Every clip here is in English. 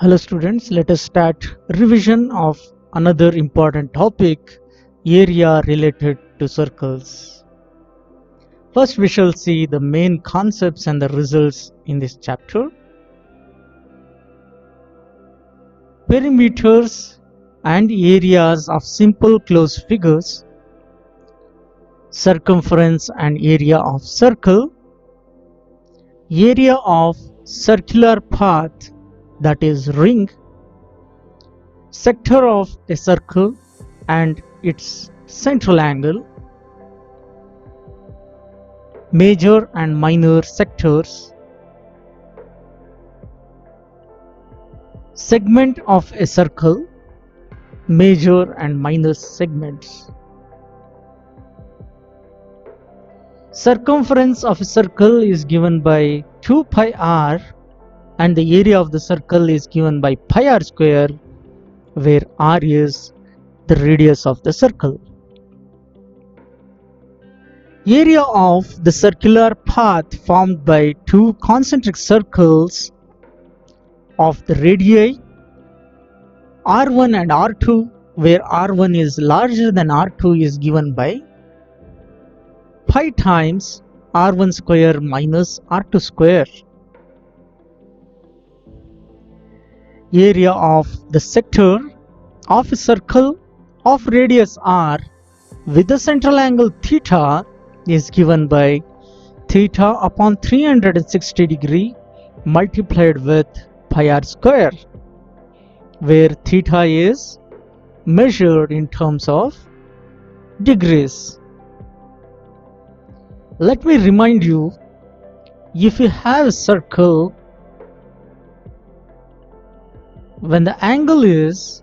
Hello students, let us start revision of another important topic, area related to circles. First we shall see the main concepts and the results in this chapter. Perimeters and areas of simple closed figures, circumference and area of circle, area of circular path, that is ring, sector of a circle and its central angle, major and minor sectors, segment of a circle, major and minor segments. Circumference of a circle is given by 2 pi r and the area of the circle is given by pi r square, where r is the radius of the circle. Area of the circular path formed by two concentric circles of the radii r1 and r2, where r1 is larger than r2, is given by pi times r1 square minus r2 square. Area of the sector of a circle of radius r with the central angle theta is given by theta upon 360 degree multiplied with pi r square, where theta is measured in terms of degrees. Let me remind you, if you have a circle, when the angle is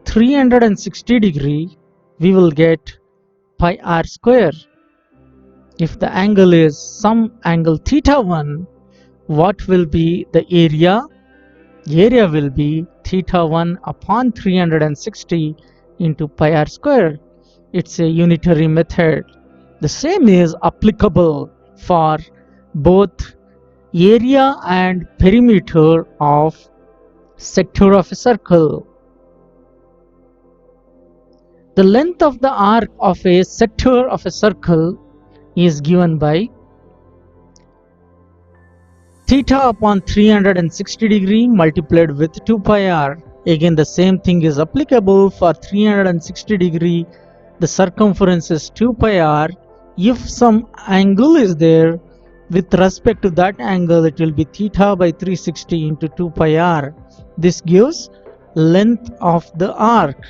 360 degree, we will get pi r square. If the angle is some angle theta 1, what will be the area? Area will be theta 1 upon 360 into pi r square. It's a unitary method. The same is applicable for both area and perimeter of sector of a circle. The length of the arc of a sector of a circle is given by theta upon 360 degree multiplied with 2 pi r. Again, the same thing is applicable for 360 degree. The circumference is 2 pi r. If some angle is there, with respect to that angle, it will be theta by 360 into 2 pi r. This gives length of the arc.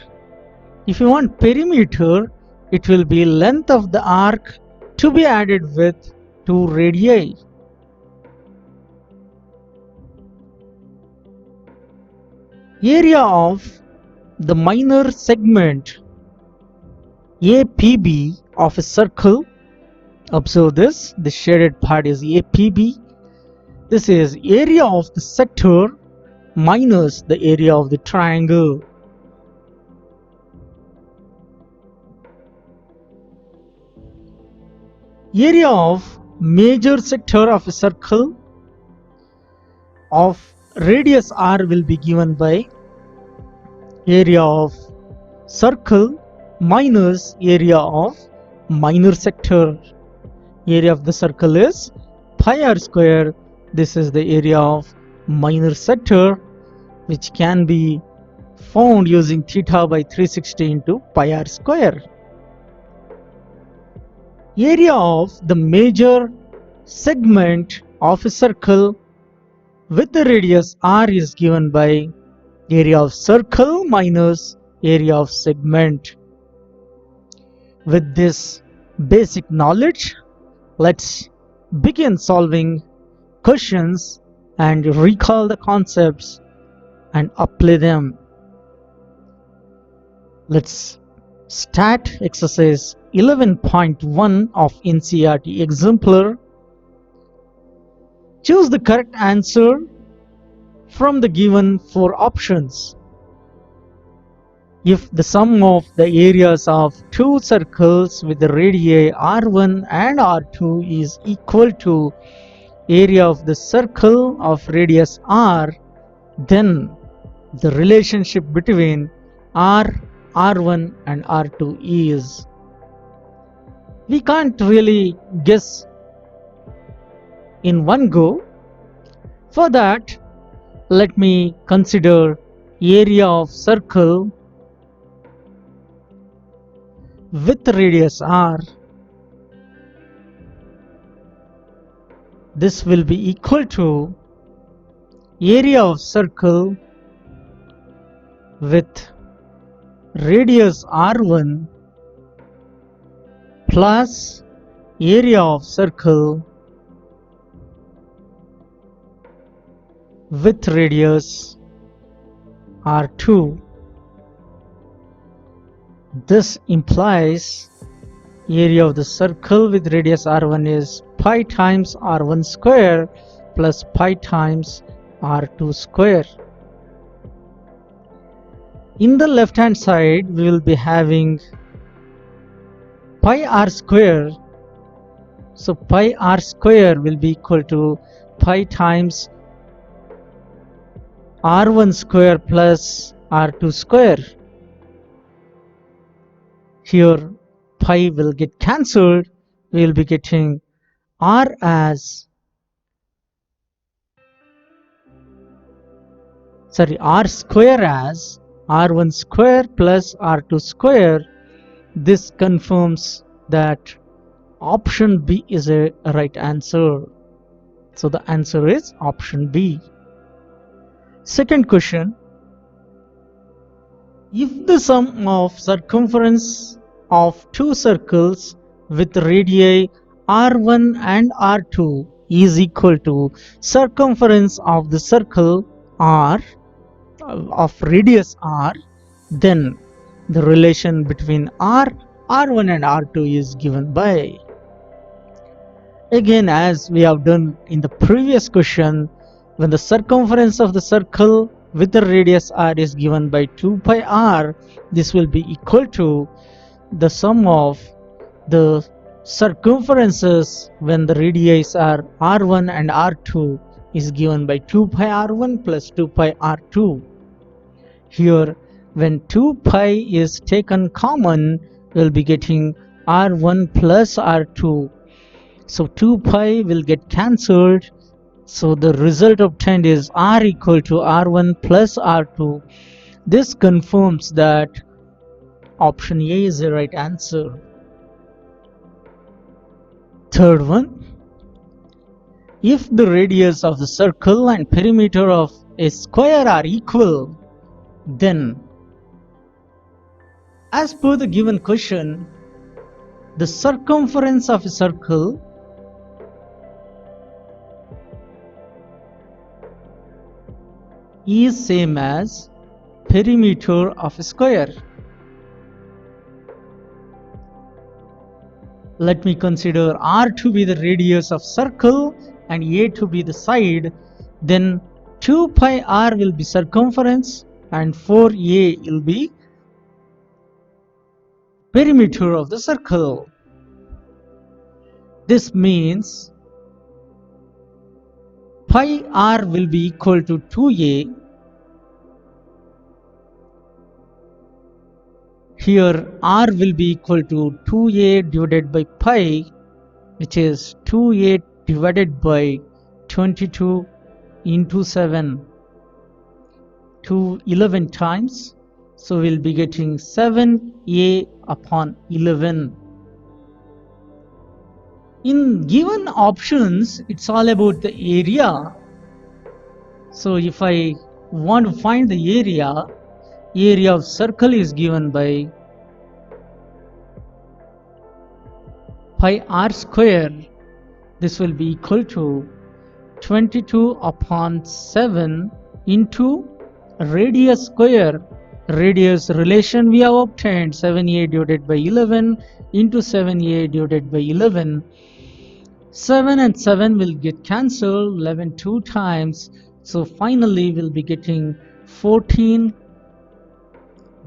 If you want perimeter, it will be length of the arc to be added with 2 radii. Area of the minor segment APB of a circle. Observe this, the shaded part is APB. This is area of the sector minus the area of the triangle. Area of major sector of a circle of radius r will be given by area of circle minus area of minor sector. Area of the circle is pi r square. This is the area of minor sector, which can be found using theta by 360 into pi r square. Area of the major segment of a circle with the radius r is given by area of circle minus area of segment. With this basic knowledge, let's begin solving questions and recall the concepts and apply them. Let's start exercise 11.1 of NCERT exemplar. Choose the correct answer from the given 4 options. If the sum of the areas of two circles with the radii r1 and r2 is equal to area of the circle of radius r, then the relationship between R1 and R2 is, we can't really guess in one go. For that, let me consider area of circle with radius r. This will be equal to area of circle with radius r1 plus area of circle with radius r2. This implies area of the circle with radius r1 is pi times r1 square plus pi times r2 square. In the left hand side, we will be having pi r square. So pi r square will be equal to pi times r1 square plus r2 square. Here pi will get cancelled. We will be getting r square as r1 square plus r2 square. This confirms that option B is a right answer. So the answer is option B. Second question, if the sum of circumference of two circles with radii r1 and r2 is equal to circumference of the circle r of radius r, then the relation between r1 and r2 is given by, again as we have done in the previous question, when the circumference of the circle with the radius r is given by 2 pi r, this will be equal to the sum of the circumferences when the radii are r1 and r2 is given by 2 pi r1 plus 2 pi r2. Here when 2 pi is taken common, we will be getting r1 plus r2. So 2 pi will get cancelled. So the result obtained is r equal to r1 plus r2. This confirms that option A is the right answer. Third one, if the radius of the circle and perimeter of a square are equal, then as per the given question, the circumference of a circle is same as perimeter of a square. Let me consider r to be the radius of circle and a to be the side. Then 2 pi r will be circumference and 4a will be perimeter of the circle. This means pi r will be equal to 2a. Here r will be equal to 2a divided by pi, which is 2a divided by 22 into 7 to 11 times. So we'll be getting 7a upon 11. In given options, it's all about the area. So if I want to find the area of circle is given by pi r square. This will be equal to 22 upon 7 into radius square. Radius relation we have obtained, 7a divided by 11 into 7a divided by 11. 7 and 7 will get cancelled, 11 two times. So finally we'll be getting 14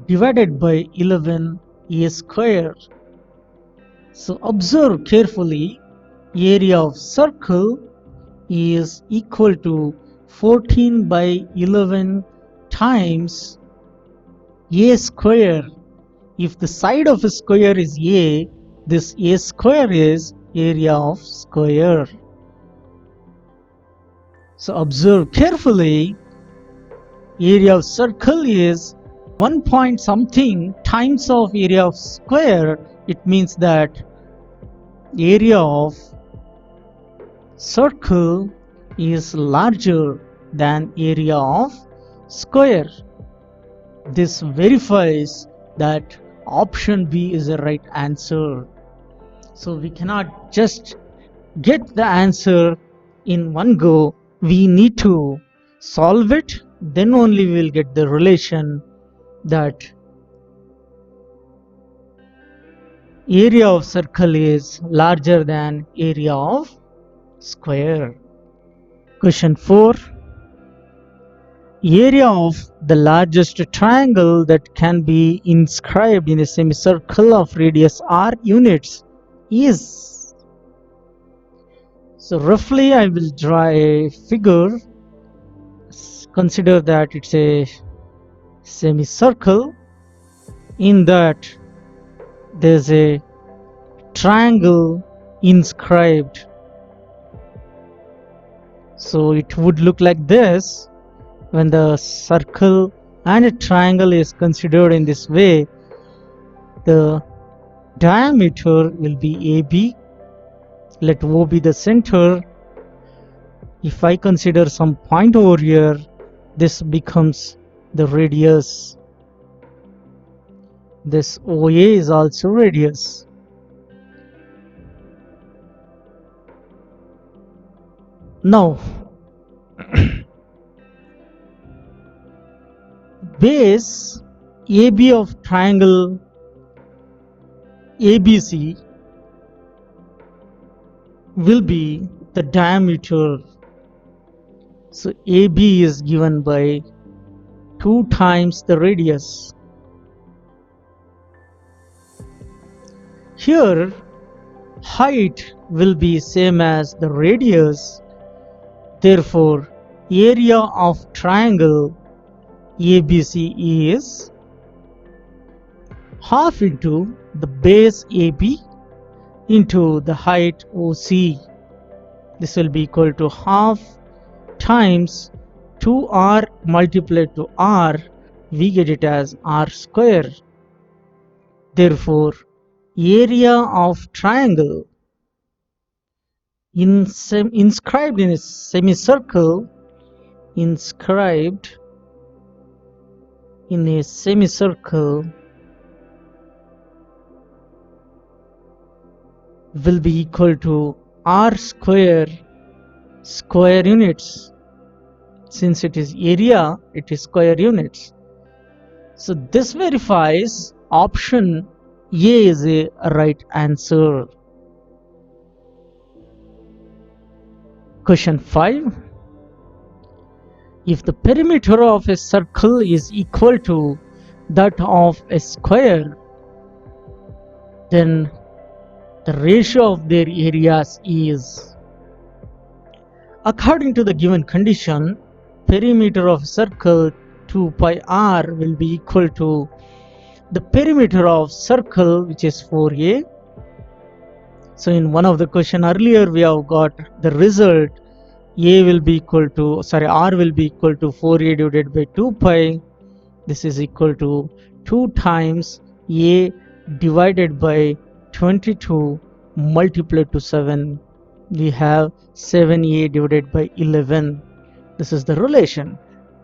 divided by 11 a square. So observe carefully, area of circle is equal to 14 by 11 times a square. If the side of a square is a, this a square is area of square. So observe carefully, area of circle is 1 point something times of area of square. It means that area of circle is larger than area of square. This verifies that option B is the right answer. So we cannot just get the answer in one go. We need to solve it, then only we will get the relation that area of circle is larger than area of square. Question 4. Area of the largest triangle that can be inscribed in a semicircle of radius r units is. So roughly I will draw a figure. Consider that it's a semicircle. In that there's a triangle inscribed. So it would look like this. When the circle and a triangle is considered in this way, the diameter will be AB. Let O be the center. If I consider some point over here, this becomes the radius. This OA is also radius. Now, base AB of triangle ABC will be the diameter. So AB is given by 2 times the radius. Here height will be same as the radius. Therefore area of triangle ABC is half into the base AB into the height OC. This will be equal to half times 2r multiplied to r. We get it as r square. Therefore area of triangle inscribed in a semicircle will be equal to r square units. Since it is area, it is square units. So this verifies option A is a right answer. Question 5. If the perimeter of a circle is equal to that of a square, then the ratio of their areas is. According to the given condition, perimeter of a circle 2 pi r will be equal to the perimeter of circle, which is 4a. So in one of the question earlier we have got the result, r will be equal to 4a divided by 2 pi. This is equal to 2 times a divided by 22 multiplied to 7. We have 7a divided by 11. This is the relation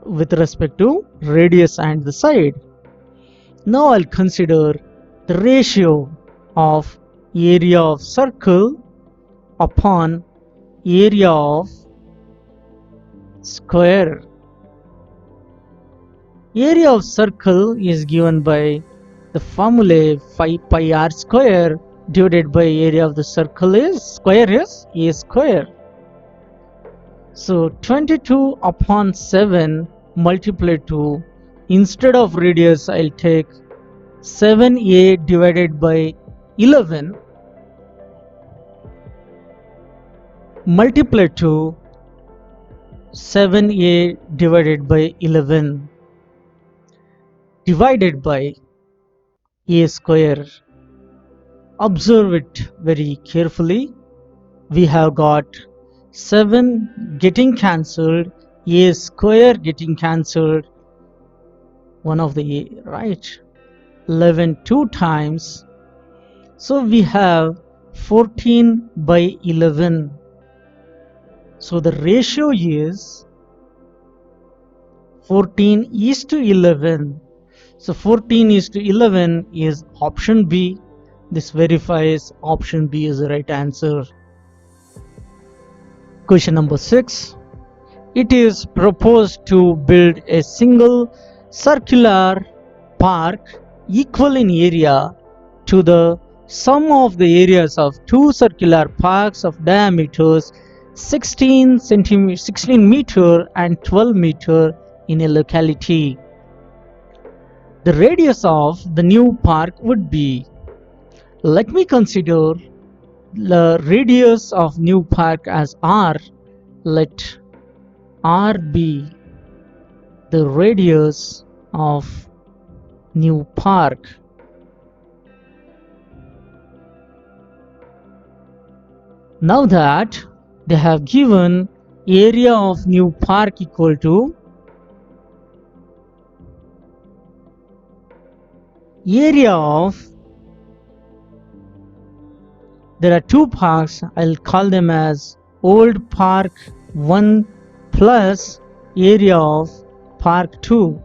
with respect to radius and the side. Now I'll consider the ratio of area of circle upon area of square. Area of circle is given by the formula 5 pi r square divided by area of the circle is a square. So 22 upon 7 multiplied to, instead of radius I'll take 7a divided by 11 multiplied to 7a divided by 11 divided by a square. Observe it very carefully. We have got 7 getting cancelled, a square getting cancelled, one of the a, right? 11 two times, so we have 14 by 11. So the ratio is 14 is to 11. So 14 is to 11 is option B. This verifies option B is the right answer. Question number 6. It is proposed to build a single circular park equal in area to the sum of the areas of two circular parks of diameters 16 meter and 12 meter in a locality. The radius of the new park would be, let me consider the radius of new park as R. Let R be the radius of new park. Now that they have given area of new park equal to area of, there are two parks, I'll call them as old park 1 plus area of park 2.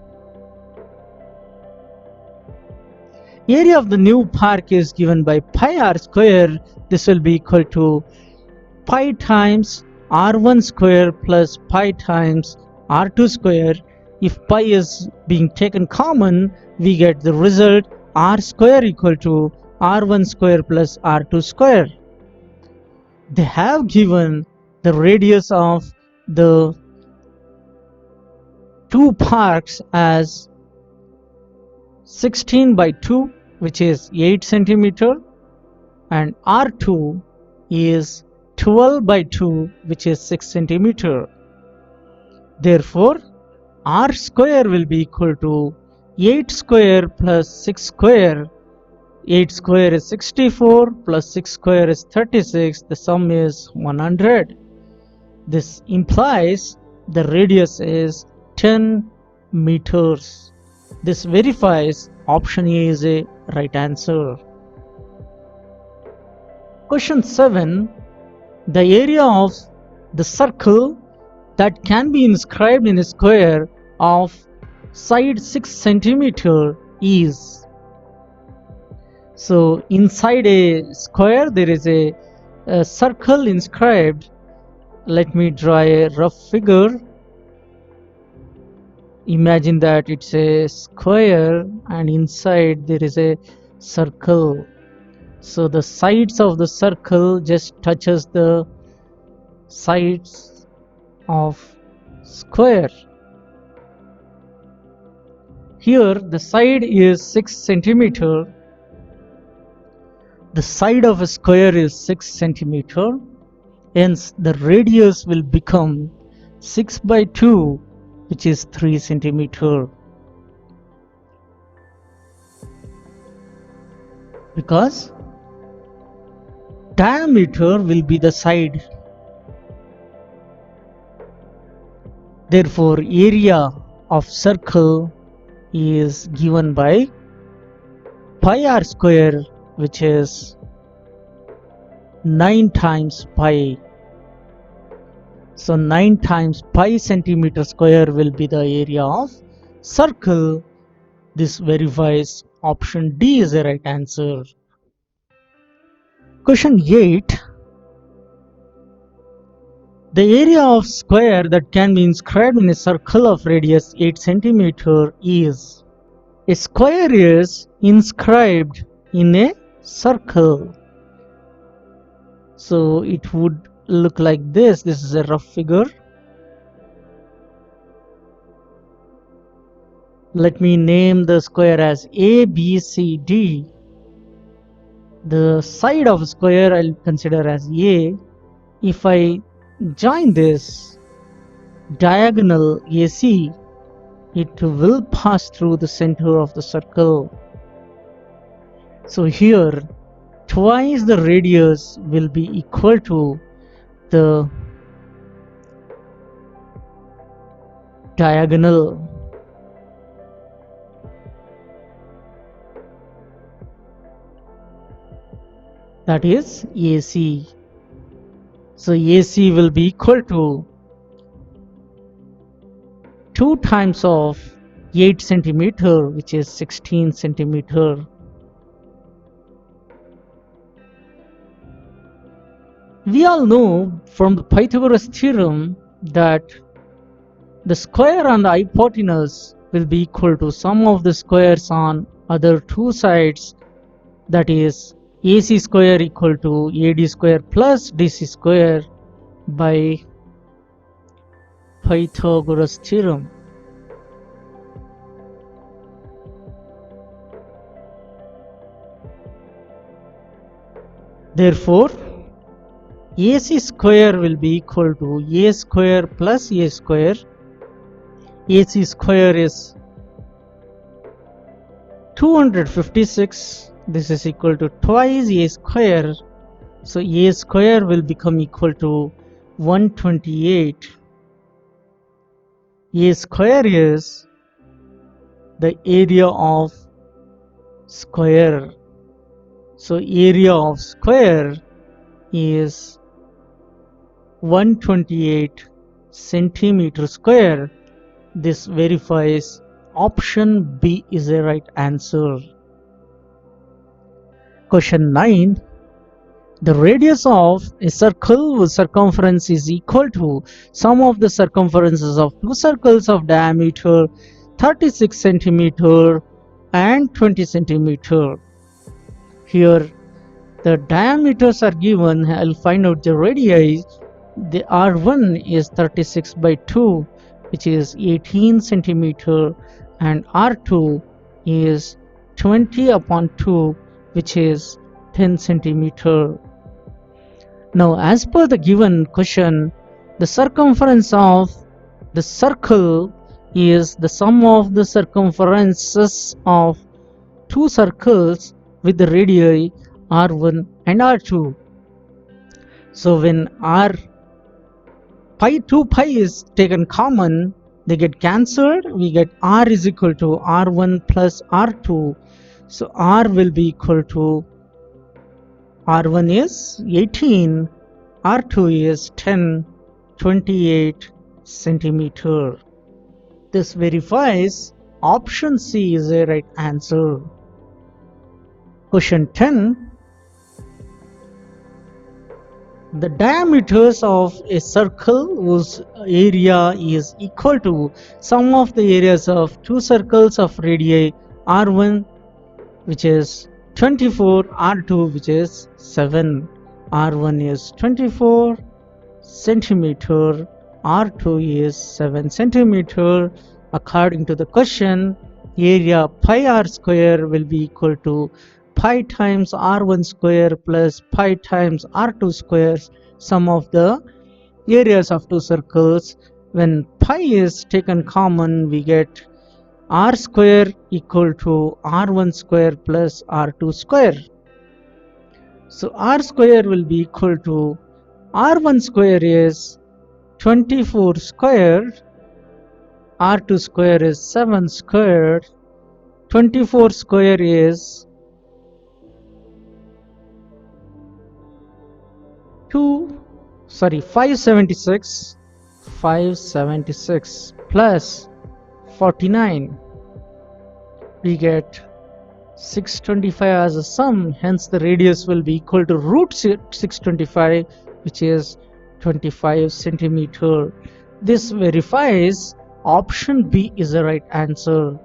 Area of the new park is given by pi r square. This will be equal to pi times r1 square plus pi times r2 square. If pi is being taken common, we get the result r square equal to r1 square plus r2 square. They have given the radius of the two parks as 16 by 2, which is 8 centimeter, and R2 is 12 by 2, which is 6 centimeter. Therefore, R square will be equal to 8 square plus 6 square. 8 square is 64 plus 6 square is 36. The sum is 100. This implies the radius is 10 meters. This verifies option A is a right answer. Question 7. The area of the circle that can be inscribed in a square of side 6 centimeter is. So inside a square there is a circle inscribed. Let me draw a rough figure. Imagine that it's a square and inside there is a circle. So the sides of the circle just touches the sides of square. Here the side is 6 centimeter. The side of a square is 6 centimeter. Hence the radius will become 6 by 2, which is 3 centimeter. Because diameter will be the side. Therefore, area of circle is given by pi r square, which is 9 times pi. So 9 times pi centimeter square will be the area of circle. This verifies option D is the right answer. Question 8. The area of square that can be inscribed in a circle of radius 8 centimeter is. A square is inscribed in a circle. So it would look like this. This is a rough figure. Let me name the square as A, B, C, D. The side of a square I'll consider as A. If I join this, diagonal AC, it will pass through the center of the circle. So here twice the radius will be equal to the diagonal. That is AC. So AC will be equal to 2 times of 8 centimeter, which is 16 centimeter. We all know from the Pythagoras theorem that the square on the hypotenuse will be equal to sum of the squares on other two sides, that is AC square equal to AD square plus DC square by Pythagoras theorem. Therefore, AC square will be equal to A square plus A square. AC square is 256. This is equal to twice A square. So A square will become equal to 128. A square is the area of square. So area of square is 128 centimeter square. This verifies option B is the right answer. Question 9. The radius of a circle whose circumference is equal to sum of the circumferences of two circles of diameter 36 centimeter and 20 centimeter. Here the diameters are given. I'll find out the radii. The R1 is 36 by 2, which is 18 centimeter, and R2 is 20 upon 2, which is 10 centimeter. Now, as per the given question, the circumference of the circle is the sum of the circumferences of two circles with the radii R1 and R2. So when pi 2 pi is taken common, they get cancelled. We get R is equal to R1 plus R2. So R will be equal to R1 is 18, R2 is 10, 28 centimeter. This verifies option C is the right answer. Question 10. The diameters of a circle whose area is equal to sum of the areas of two circles of radii R1, which is 24, R2, which is 7. R1 is 24 centimeter, R2 is 7 centimeter. According to the question, area pi r square will be equal to pi times R1 square plus pi times R2 square, sum of the areas of two circles. When pi is taken common, we get R square equal to R1 square plus R2 square. So R square will be equal to R1 square is 24 squared, R2 square is 7 squared, 24 square is 576 plus 49. We get 625 as a sum, hence the radius will be equal to root 625, which is 25 centimeter. This verifies option B is the right answer.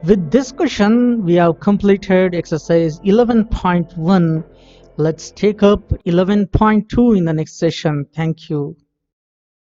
With this question, we have completed exercise 11.1. Let's take up 11.2 in the next session. Thank you.